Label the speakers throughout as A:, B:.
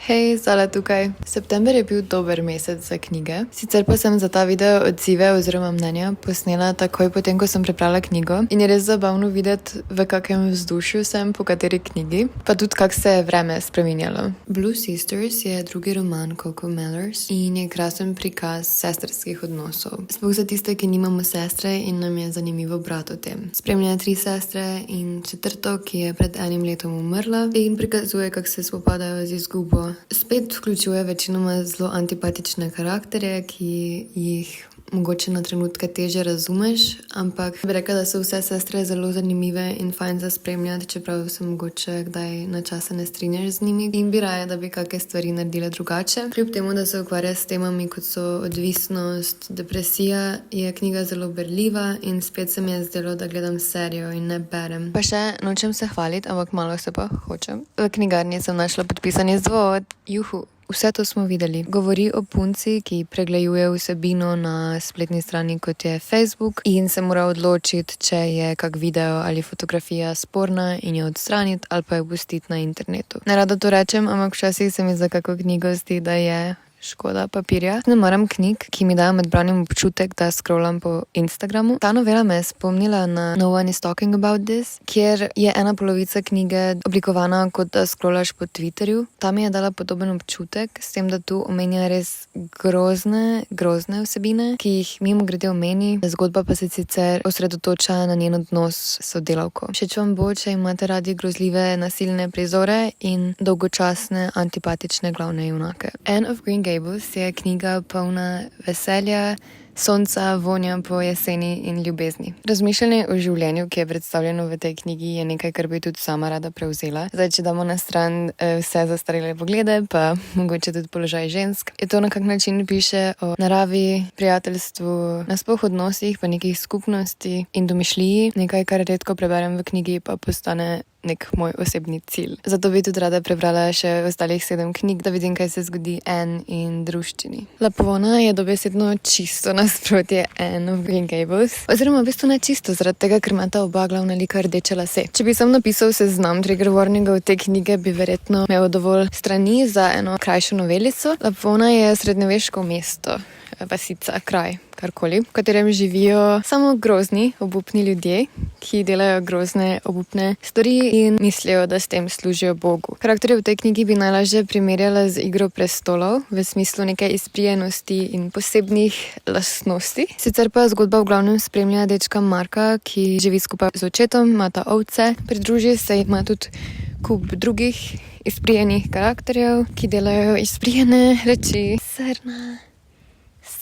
A: Hej, Zala tukaj. September je bil dober mesec za knjige. Sicer pa sem za ta video odzive oziroma mnenja posnela takoj potem, ko sem prebrala knjigo. In je res zabavno videti, v kakem vzdušju sem po kateri knjigi, pa tudi kako se je vreme spreminjalo. Blue Sisters je drugi roman Coco Mellors in je krasen prikaz sestrskih odnosov. Sploh za tiste, ki nimamo sestre in nam je zanimivo brati o tem. Spremlja 3 sestre in četrto, ki je pred enim letom umrla in prikazuje, kako se spopadajo z izgubo. Spet vključuje večinoma zelo antipatične karakterje, ki jih mogoče na trenutke teže razumeš, ampak bi rekla, da so vse sestre zelo zanimive in fajn za spremljati, čeprav se mogoče kdaj na čase ne strinjaš z njimi in bi raje, da bi kakšne stvari naredile drugače. Kljub temu, da se ukvarja s temami, kot so odvisnost, depresija, je knjiga zelo berljiva in spet se mi je zdelo, da gledam serijo in ne berem. Pa še nočem se hvaliti, ampak malo se pa hočem. V knjigarni sem našla podpisan izvod. Juhu. Vse to smo videli. Govori o punci, ki pregleduje vsebino na spletni strani, kot je Facebook, in se mora odločiti, če je kak video ali fotografija sporna in jo odstraniti ali pa jo pustiti na internetu. Nerada to rečem, ampak včasih se mi za kako knjigo zdi, da je škoda papirja. Ne maram knjig, ki mi dajo med branjem občutek, da scrollam po Instagramu. Ta novela me je spomnila na No One is Talking About This, kjer je ena polovica knjige oblikovana, kot da scrollaš po Twitterju. Ta mi je dala podoben občutek, s tem, da tu omenja res grozne vsebine, ki jih mimogrede omeni, zgodba pa se sicer osredotoča na njen odnos s sodelavko. Všeč vam bo, če imate radi grozljive nasilne prizore in dolgočasne antipatične glavne junake. Anne of Green Gables je knjiga polna veselja, sonca, vonja po jeseni in ljubezni. Razmišljanje o življenju, ki je predstavljeno v tej knjigi, je nekaj, kar bi tudi sama rada prevzela. Zdaj, če damo na stran vse zastarele poglede, pa mogoče tudi položaj žensk, je to na kak način piše o naravi, prijateljstvu, nasploh odnosih, pa nekih skupnosti in domišljiji. Nekaj, kar redko preberem v knjigi, pa postane nek moj osebni cilj. Zato bi tudi rada prebrala še ostalih 7 knjig, da vidim, kaj se zgodi Anne in druščini. Lapona je dobesedno čisto nasprotje Anne of Green Gables. Oziroma, v bistvu ne čisto, zaradi tega, ker imata oba glavna lika rdeče lase. Če bi sam napisal seznam trigger warningov te knjige, bi verjetno imel dovolj strani za eno krajšo novelico. Lapona je srednjeveško mesto, vasica, kraj, karkoli, v katerem živijo samo grozni, obupni ljudje, ki delajo grozne, obupne stvari in mislijo, da s tem služijo Bogu. Karakterje v tej knjigi bi najlažje primerjala z Igro prestolov, v smislu neke izprijenosti in posebnih lastnosti. Sicer pa zgodba v glavnem spremlja dečka Marka, ki živi skupaj z očetom, imata ovce, pridruži se ima tudi kup drugih izprijenih karakterjev, ki delajo izprijene reči.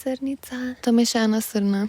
A: Srnica. Tam je še ena srna.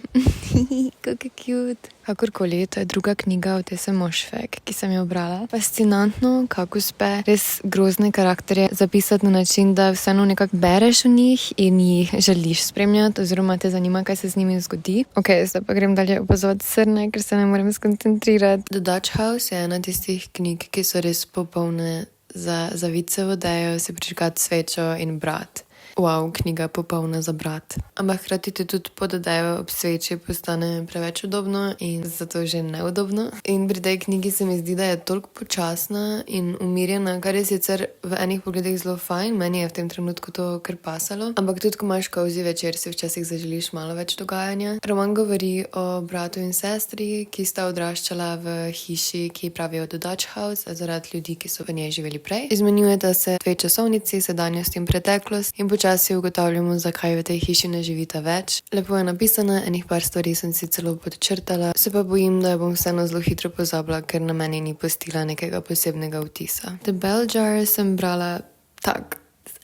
A: Kako je cute. Kakorkoli, to je druga knjiga od Tesse Moschweg, ki sem jo brala. Fascinantno, kako uspe res grozne karakterje zapisati na način, da vseeno nekako bereš o njih in jih želiš spremljati, oziroma te zanima, kaj se z njimi zgodi. Ok, zdaj pa grem dalje opazovati srne, ker se ne morem skoncentrirati. The Dutch House je ena tistih knjig, ki so res popolne za vice v odejo, si prižgati svečo in brati. Wow, knjiga popolna za brat. Ampak hkrati te tudi podajajo ob sveči postane preveč udobno in zato že neudobno. In pri tej knjigi se mi zdi, da je toliko počasna in umirjena, kar je sicer v enih pogledih zelo fajn, meni je v tem trenutku to kar pasalo. Ampak tudi, ko imaš cozy večer, si včasih zaželiš malo več dogajanja. Roman govori o bratu in sestri, ki sta odraščala v hiši, ki pravijo The Dutch House, zaradi ljudi, ki so v njej živeli prej. Izmenjujeta se 2 časovnici, sedanjost in preteklost, in počasi ugotavljamo, zakaj v tej hiši ne živita več. Lepo je napisana, enih par stvari sem si celo podčrtala, se pa bojim, da jo bom vseeno zelo hitro pozabila, ker na meni ni pustila nekega posebnega vtisa. The Bell Jar sem brala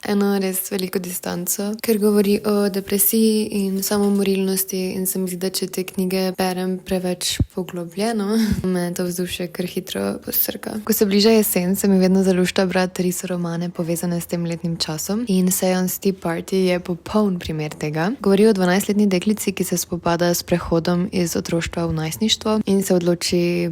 A: eno res veliko distanco, ker govori o depresiji in samomorilnosti in se mi zdi, da če te knjige berem preveč poglobljeno, me to vzdušje kar hitro posrka. Ko se bliža jesen, se mi vedno zalušta brati res romane povezane s tem letnim časom in Seance Tea Party je popoln primer tega. Govori o 12-letni deklici, ki se spopada s prehodom iz otroštva v najstništvo in se odloči,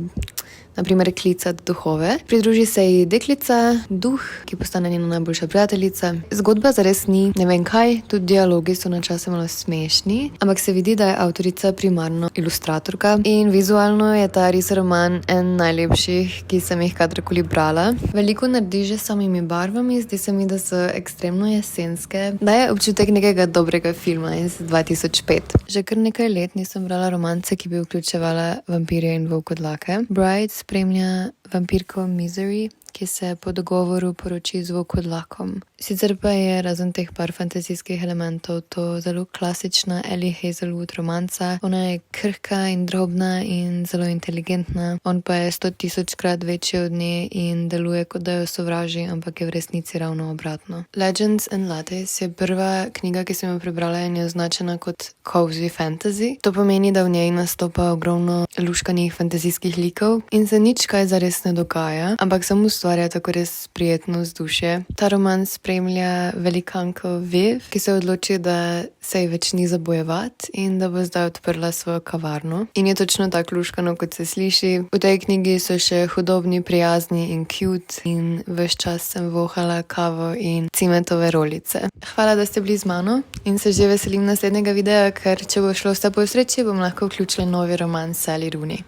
A: naprimer klicati duhove. Pridruži se ji deklica, duh, ki postane njena najboljša prijateljica. Zgodba zares ni ne vem kaj, tudi dialogi so načasoma malo smešni, ampak se vidi, da je avtorica primarno ilustratorka in vizualno je ta res roman en najlepših, ki sem jih kadarkoli brala. Veliko naredi že s samimi barvami, zdi se mi, da so ekstremno jesenske. Daje občutek nekega dobrega filma iz 2005. Že kar nekaj let nisem brala romance, ki bi vključevala vampirje in volkodlake. Bride spremlja vampirko Misery, ki se po dogovoru poroči z volkodlakom. Sicer pa je razen teh par fantazijskih elementov to zelo klasična Ellie Hazelwood romanca. Ona je krhka in drobna in zelo inteligentna, on pa je 100 000-krat večji od nje in deluje, kot da jo sovraži, ampak je v resnici ravno obratno. Legends and Lattes je prva knjiga, ki sem jo prebrala in je označena kot cozy fantasy. To pomeni, da v njej nastopa ogromno luškanih fantazijskih likov in se nič kaj zares ne dogaja, ampak samo ustvarja tako res prijetno vzdušje. Ta roman spremlja velikanko Viv, ki se odloči, da se ji več ni za bojevati in da bo zdaj odprla svojo kavarno. In je točno tako luškano, kot se sliši. V tej knjigi so še hudobni, prijazni in cute in ves čas sem vohala kavo in cimetove rolice. Hvala, da ste bili z mano in se že veselim naslednjega videa, ker če bo šlo vse po sreči, bom lahko vključila novi roman Sally Rooney.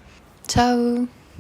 A: Čau!